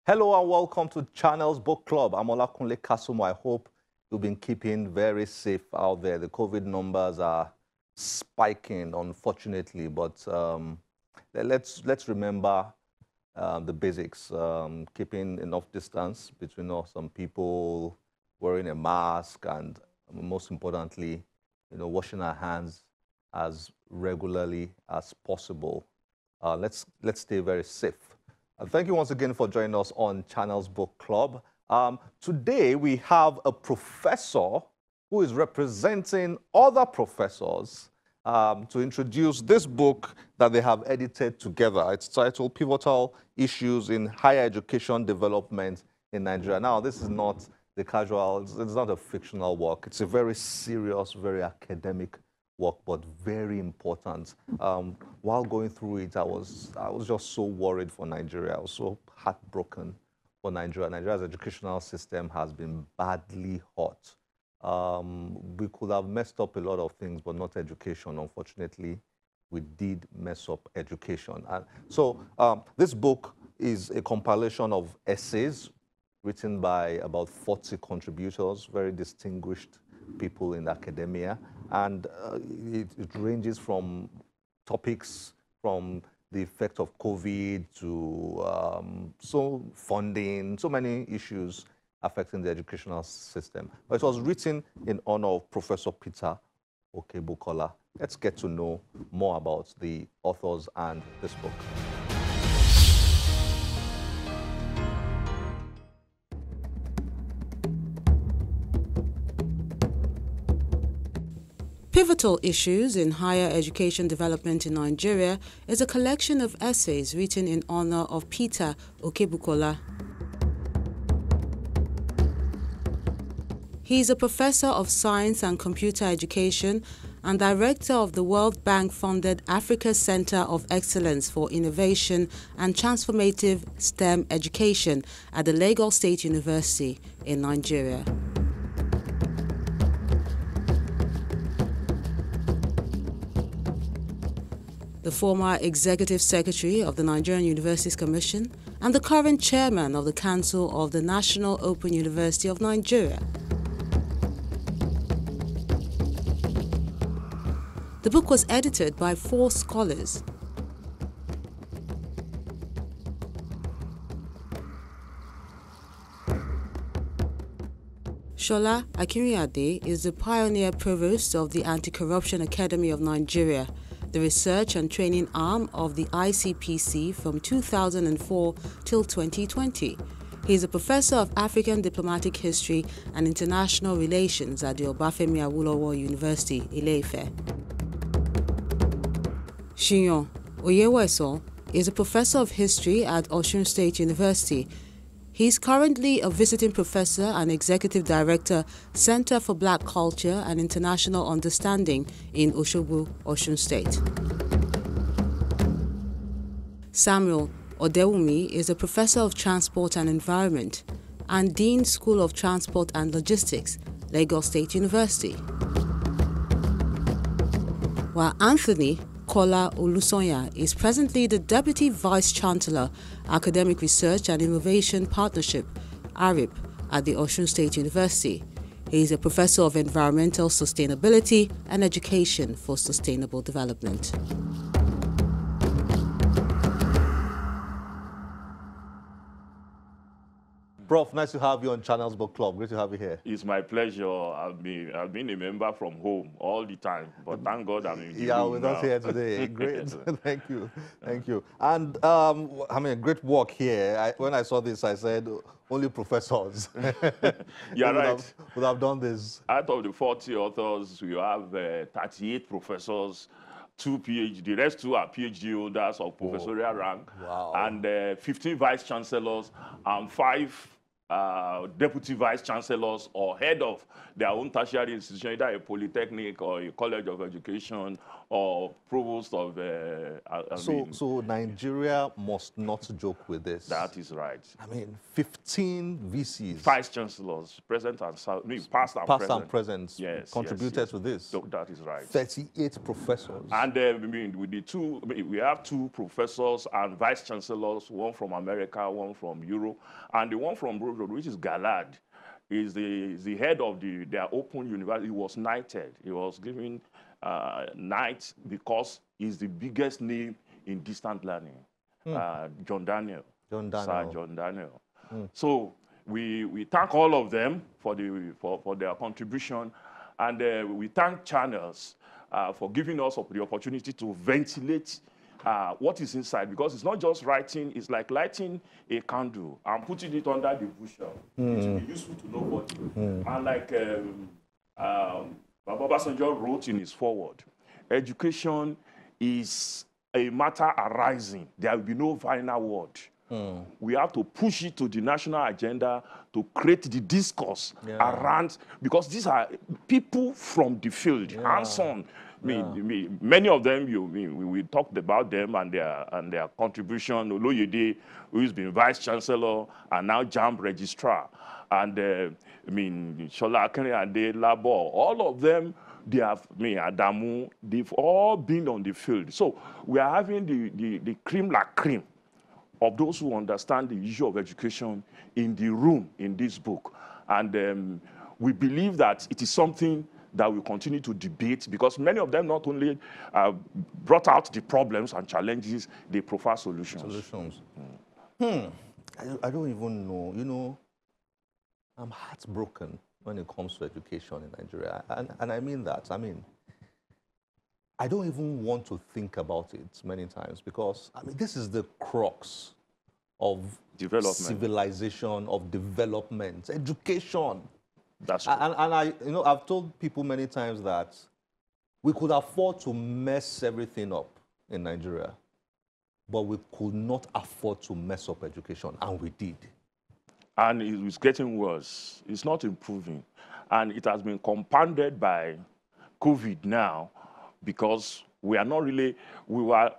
Hello and welcome to Channels Book Club. I'm Olakunle Kasumo. I hope you've been keeping very safe out there. The COVID numbers are spiking, unfortunately, but let's remember the basics. Keeping enough distance between us, some people wearing a mask, and most importantly, washing our hands as regularly as possible. Let's stay very safe. Thank you once again for joining us on Channels Book Club. Today we have a professor who is representing other professors to introduce this book that they have edited together. It's titled Pivotal Issues in Higher Education Development in Nigeria. Now, this is not the casual, it's not a fictional work. It's a very serious, very academic work, but very important. While going through it, I was just so worried for Nigeria. I was so heartbroken for Nigeria. Nigeria's educational system has been badly hurt. We could have messed up a lot of things, but not education. Unfortunately, we did mess up education. And so this book is a compilation of essays written by about 40 contributors, very distinguished people in academia. And it ranges from topics from the effect of COVID to funding, so many issues affecting the educational system. But it was written in honor of Professor Peter Okebukola. Let's get to know more about the authors and this book. Pivotal Issues in Higher Education Development in Nigeria is a collection of essays written in honor of Peter Okebukola. He is a professor of science and computer education and director of the World Bank-funded Africa Center of Excellence for Innovation and Transformative STEM Education at the Lagos State University in Nigeria. The former Executive Secretary of the Nigerian Universities Commission and the current Chairman of the Council of the National Open University of Nigeria. The book was edited by 4 scholars. Shola Akinriyade is the pioneer provost of the Anti-Corruption Academy of Nigeria, the research and training arm of the ICPC from 2004 till 2020. He is a professor of African Diplomatic History and International Relations at the Obafemi Awolowo University, Ile-Ife. Shiyon Oyeweso is a professor of history at Osun State University. He is currently a visiting professor and executive director, Center for Black Culture and International Understanding in Osogbo, Osun State. Samuel Odewumi is a professor of transport and environment and Dean School of Transport and Logistics, Lagos State University. While Anthony Kola Olusonya is presently the Deputy Vice-Chancellor, Academic Research and Innovation Partnership, ARIP, at the Osun State University. He is a Professor of Environmental Sustainability and Education for Sustainable Development. Prof, nice to have you on Channels Book Club. Great to have you here. It's my pleasure. I've been a member from home all the time, but thank God I'm in the room with now. us here today. Great. Thank you. Thank you. And I mean, great work here. When I saw this, I said, only professors You're right. would have done this. Out of the 40 authors, we have 38 professors, 2 PhD. The rest 2 are PhD holders of professorial rank. Wow. And 15 vice chancellors and 5 deputy vice chancellors or head of their own tertiary institution, either a polytechnic or a college of education or provost of. So Nigeria must not joke with this. That is right. I mean, 15 VCs, Vice chancellors, present and past and present, yes, contributed to this. So that is right. 38 professors. And with the two, we have 2 professors and vice chancellors, one from America, one from Europe, and the one from Europe, which is Galad, is the head of their open university. He was knighted. He was given knight because he's the biggest name in distant learning. John Daniel. Sir John Daniel. So we thank all of them for their contribution, and we thank Channels for giving us the opportunity to ventilate what is inside, because it's not just writing, it's like lighting a candle and putting it under the bushel. It will be useful to nobody. And like Baba Basanjo wrote in his foreword, education is a matter arising. There will be no final word. We have to push it to the national agenda to create the discourse around, because these are people from the field, hands-on. Many of them, we talked about them and their contribution. Oloyede, who's been vice chancellor and now JAMB registrar, and Shola Akinrinde, Labo, all of them, they have Adamu, they've all been on the field. So we are having the cream la cream of those who understand the issue of education in the room in this book, and we believe that it is something that we continue to debate, because many of them not only brought out the problems and challenges, they profile solutions. I don't even know. You know, I'm heartbroken when it comes to education in Nigeria, and I mean that. I mean, I don't even want to think about it many times, because I mean, this is the crux of civilization, of development, education. That's true. And I've told people many times that we could afford to mess everything up in Nigeria, but we could not afford to mess up education, and we did. And it's getting worse. It's not improving. And it has been compounded by COVID now, because we are not really, we were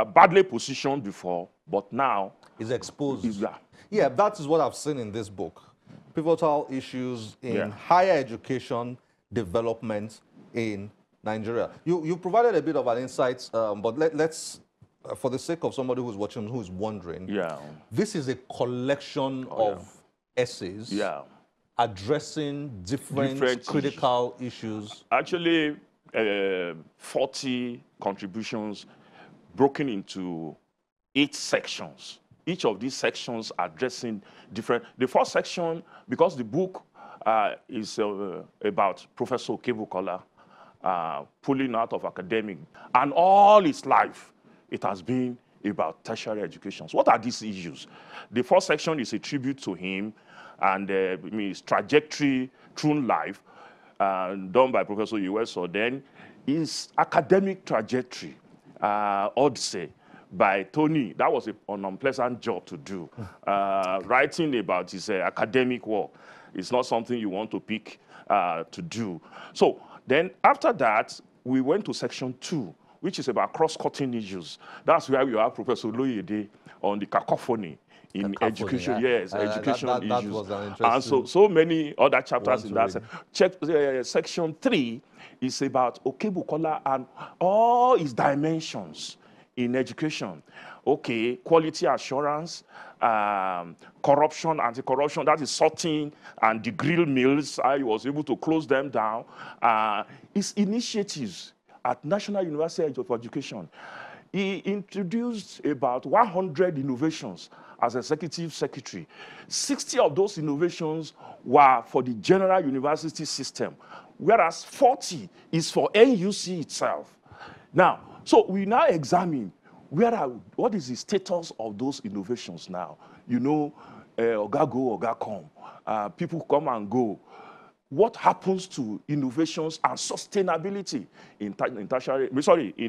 badly positioned before, but now it's exposed. Yeah, that is what I've seen in this book. Pivotal issues in higher education development in Nigeria. You provided a bit of an insight, but let's, for the sake of somebody who's watching, who's wondering, this is a collection of essays addressing different critical issues. Actually, 40 contributions broken into 8 sections. Each of these sections addressing different. The first section, because the book is about Professor Okebukola pulling out of academic, and all his life, it has been about tertiary education. So what are these issues? The first section is a tribute to him and his trajectory through life, done by Professor Uweso. Then his academic trajectory, Odyssey, by Tony. That was an unpleasant job to do. Writing about his academic work is not something you want to pick to do. So then after that, we went to section 2, which is about cross-cutting issues. That's where we have Professor Oloyede on the cacophony in education. Yes, education issues. That was an interesting, and so many other chapters in that. Section 3 is about Okebukola and all his dimensions in education. Okay, quality assurance, corruption, anti-corruption, that is sorting, and the grill mills, he was able to close them down. His initiatives at National University of Education. He introduced about 100 innovations as executive secretary. 60 of those innovations were for the general university system, whereas 40 is for NUC itself. Now, so we now examine what is the status of those innovations now. You know, Oga go, Oga come. People come and go. What happens to innovations and sustainability in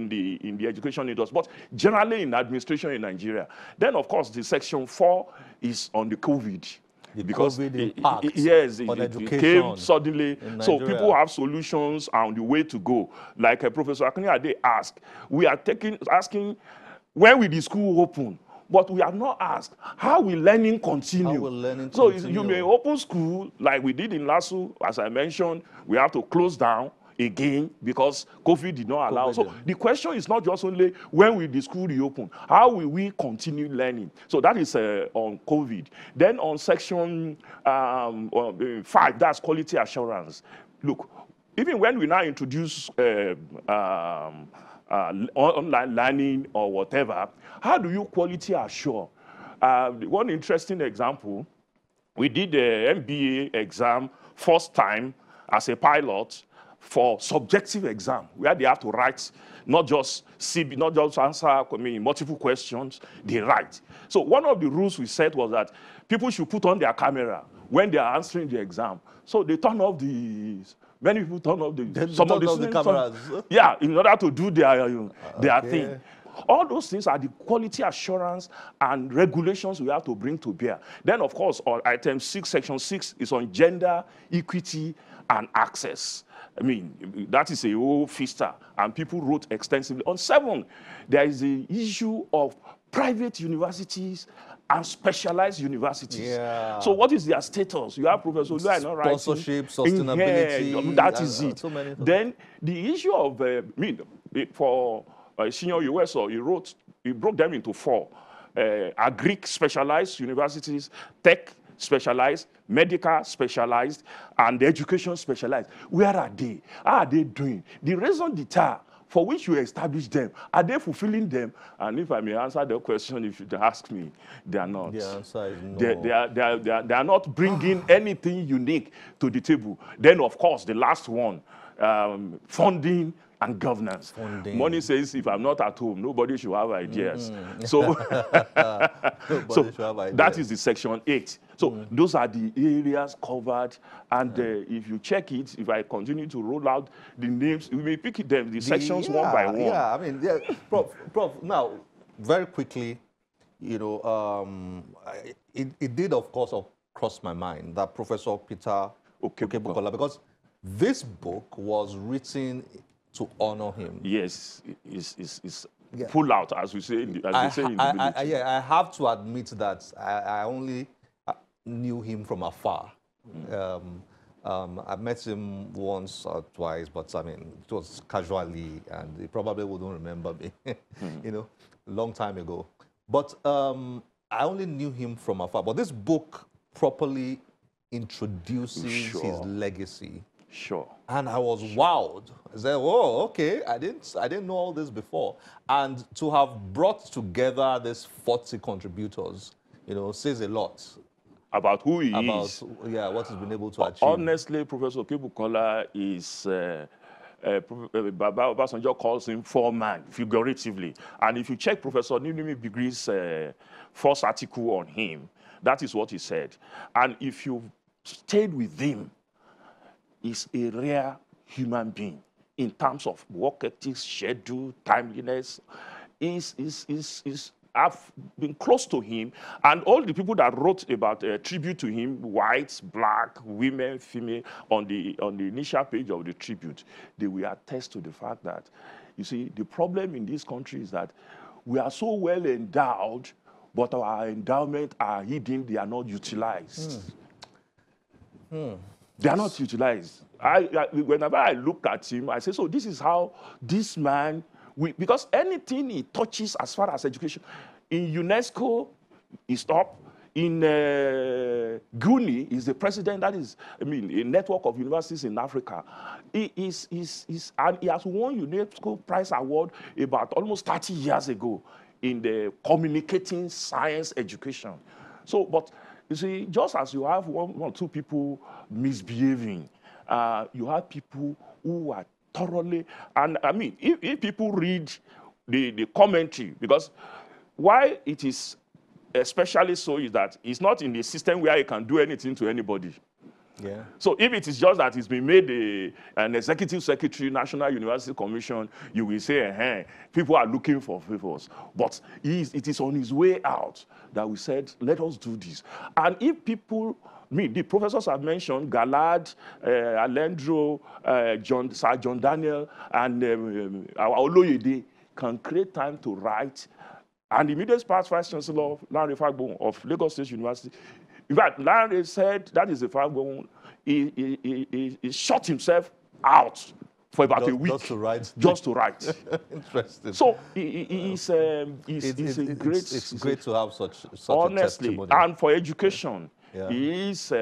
the education industry, but generally in administration in Nigeria? Then, of course, the section 4 is on the COVID. because COVID impact yes, on it education came suddenly. in So Nigeria. people have solutions on the way to go. Like Professor Akiniade asked, we are asking when will the school open? But we have not asked how will learning continue. How will learning so continue? You may open school like we did in Lasso, as I mentioned. We have to close down again because COVID did not allow. So the question is not just only when will the school reopen, how will we continue learning? So that is on COVID. Then on section 5, that's quality assurance. Look, even when we now introduce online learning or whatever, how do you quality assure? One interesting example, we did the MBA exam first time as a pilot for subjective exam, where they have to write, not just answer multiple questions, they write. So one of the rules we set was that people should put on their camera when they are answering the exam. So they turn off many people turn off some of the cameras. Yeah, in order to do their thing. All those things are the quality assurance and regulations we have to bring to bear. Then, of course, on item 6, section 6 is on gender, equity, and access. I mean, that is a whole feaster, and people wrote extensively. On 7, there is the issue of private universities and specialized universities. Yeah. So what is their status? You have Professor Olu, not writing. Sponsorship, sustainability. That is it. So many things. Then the issue of, for senior US, he broke them into 4. Agric specialized universities, tech specialized, medical specialized, and education specialized. Where are they? How are they doing? The raison d'etat for which you establish them, are they fulfilling them? And if I may answer the question, if you ask me, they are not. The answer is no. They are not bringing anything unique to the table. Then, of course, the last one, funding and governance. Money says, if I'm not at home, nobody should have ideas. So, that is the section 8. So those are the areas covered. And if you check it, if I continue to roll out the names, we may pick them, the sections one by one. Yeah, I mean, Prof, now, very quickly, you know, it did, of course, cross my mind that Professor Peter Okebukola, because this book was written to honor him. Yes, it's pull out, as we say in the military. I have to admit that I only knew him from afar. I met him once or twice, but I mean, it was casually, and he probably wouldn't remember me, you know, a long time ago. But I only knew him from afar. But this book properly introduces his legacy. Sure. And I was wowed. I said, "Oh, okay. I didn't know all this before." And to have brought together these 40 contributors, you know, says a lot about who he is. Yeah, what he's been able to achieve. Honestly, Professor Okebukola is, Baba Obasanjo calls him foreman, figuratively. And if you check Professor Odewumi Bigri's first article on him, that is what he said. And if you stayed with him, he's a rare human being in terms of work ethics, schedule, timeliness. I've been close to him, and all the people that wrote about tribute to him, whites, black, women, female, on the initial page of the tribute, they will attest to the fact that, you see, the problem in this country is that we are so well endowed, but our endowment are hidden, they are not utilized. They are not utilized. Whenever I look at him, I say, so this is how this man, because anything he touches as far as education, in UNESCO, he's top. In Guinea, he's the president. That is, I mean, a network of universities in Africa. And he has won UNESCO Prize Award about almost 30 years ago in the communicating science education. So, but you see, just as you have one or two people misbehaving, you have people who are thoroughly, and I mean, if people read the commentary, because why it is especially so is that it's not in the system where you can do anything to anybody. Yeah. So if it is just that it's been made an executive secretary, National University Commission, you will say, people are looking for favors. But it is on his way out that we said, let us do this. And if people, the professors have mentioned, Galad, Alendro, Sir John Daniel, and our Oloyede can create time to write. And the immediate past Vice Chancellor, Larry Fagbon of Lagos State University, in fact, Larry said that is the Fagbon. He shot himself out for about a week. Just to write. Just to write. Interesting. So it's great to have such honestly, a testimony. And for education, Yeah. he is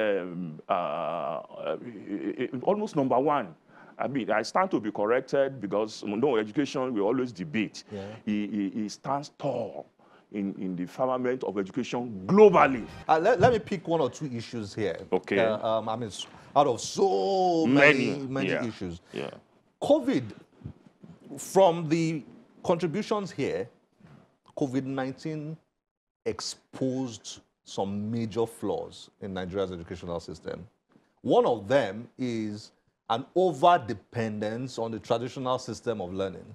almost number one. I mean, I stand to be corrected because no education, we always debate. Yeah. He stands tall in the firmament of education globally. Let me pick one or two issues here. Okay. I mean, out of so many yeah. issues. Yeah. COVID, from the contributions here, COVID-19 exposed some major flaws in Nigeria's educational system. One of them is an over-dependence on the traditional system of learning.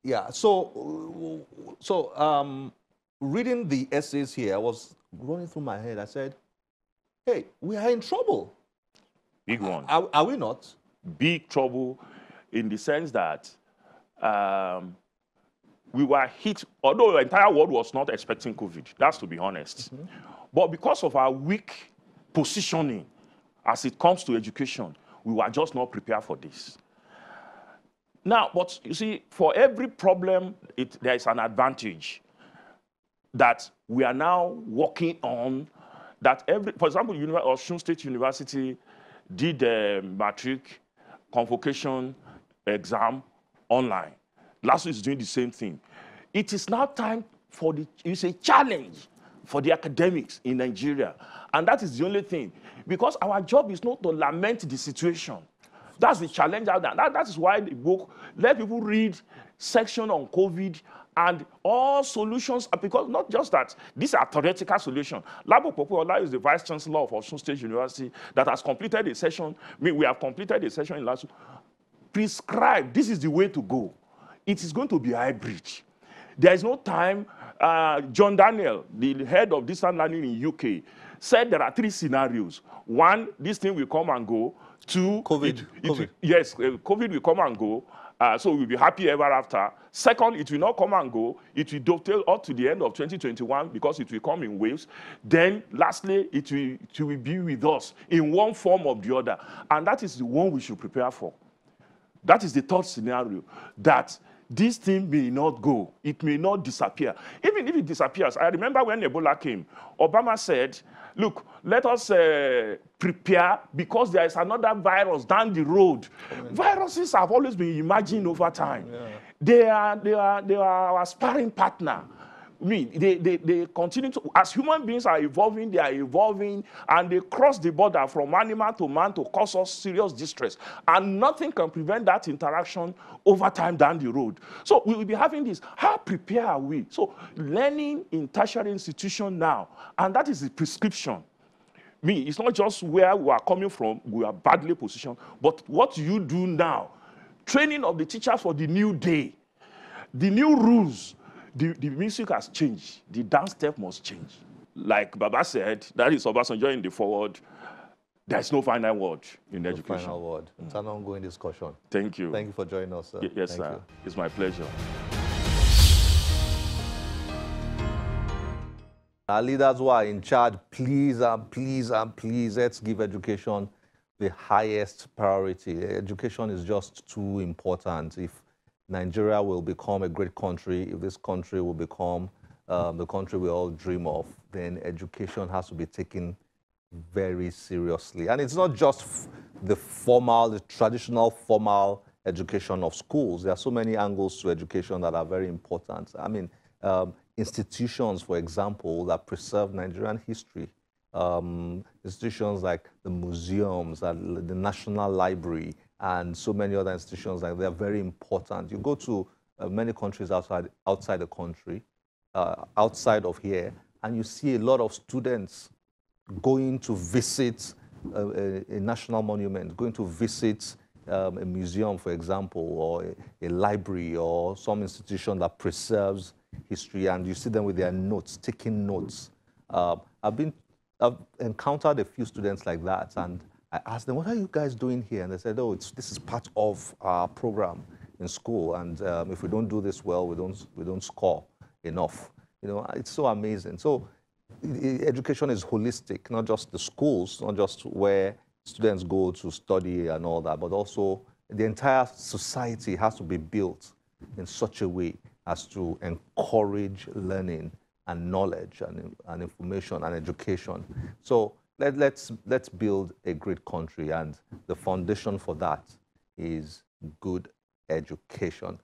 Yeah, so reading the essays here, I was running through my head. I said, hey, we are in trouble. Big one. Are we not? Big trouble in the sense that we were hit, although the entire world was not expecting COVID, that's to be honest. Mm-hmm. But because of our weak positioning as it comes to education, we were just not prepared for this. Now, but you see, for every problem, there is an advantage that we are now working on. That for example, Osun State University did a matric convocation exam online. LASU is doing the same thing. It is now time for it's a challenge for the academics in Nigeria. And that is the only thing. Because our job is not to lament the situation. That's the challenge out there. That is why the book, let people read section on COVID and all solutions, because not just that, these are theoretical solutions. Labo Popola is the Vice Chancellor of Osun State University that has completed a session. We have completed a session in LASU. Prescribe, this is the way to go. It is going to be hybrid. There is no time. John Daniel, the head of distance learning in UK, said there are 3 scenarios. 1, this thing will come and go. 2, COVID. COVID will come and go. So we'll be happy ever after. Second, it will not come and go. It will dovetail up to the end of 2021 because it will come in waves. Then, lastly, it will be with us in one form or the other. And that is the one we should prepare for. That is the third scenario, that this thing may not go. It may not disappear. Even if it disappears, I remember when Ebola came, Obama said, look, let us prepare because there is another virus down the road. Viruses have always been imagined over time. Yeah. They are our sparring partner. I mean, they continue to, as human beings are evolving, they are evolving, and they cross the border from animal to man to cause us serious distress. And nothing can prevent that interaction over time down the road. So we will be having this. How prepared are we? So learning in tertiary institution now, and that is the prescription. It's not just where we are coming from, we are badly positioned, but what you do now, training of the teachers for the new day, the new rules. The music has changed. The dance step must change. Like Baba said, that is Obasanjo in the forward. There is no final word in education. Final word. It's an ongoing discussion. Thank you. Thank you for joining us, sir. Yes, sir. It's my pleasure. Our leaders who are in charge, please and please and please, let's give education the highest priority. Education is just too important. If Nigeria will become a great country, if this country will become the country we all dream of, then education has to be taken very seriously. And it's not just the traditional formal education of schools. There are so many angles to education that are very important. I mean, institutions, for example, that preserve Nigerian history. Institutions like the museums, the National Library, and so many other institutions, like they're very important. You go to many countries outside the country, outside of here, and you see a lot of students going to visit a national monument, going to visit a museum, for example, or a library or some institution that preserves history, and you see them with their notes, taking notes. I've encountered a few students like that, and I asked them, "What are you guys doing here?" And they said, "Oh, this is part of our program in school, and if we don't do this well, we don't score enough." You know, it's so amazing. So education is holistic, not just the schools, not just where students go to study and all that, but also the entire society has to be built in such a way as to encourage learning and knowledge and information and education. So let's build a great country, and the foundation for that is good education.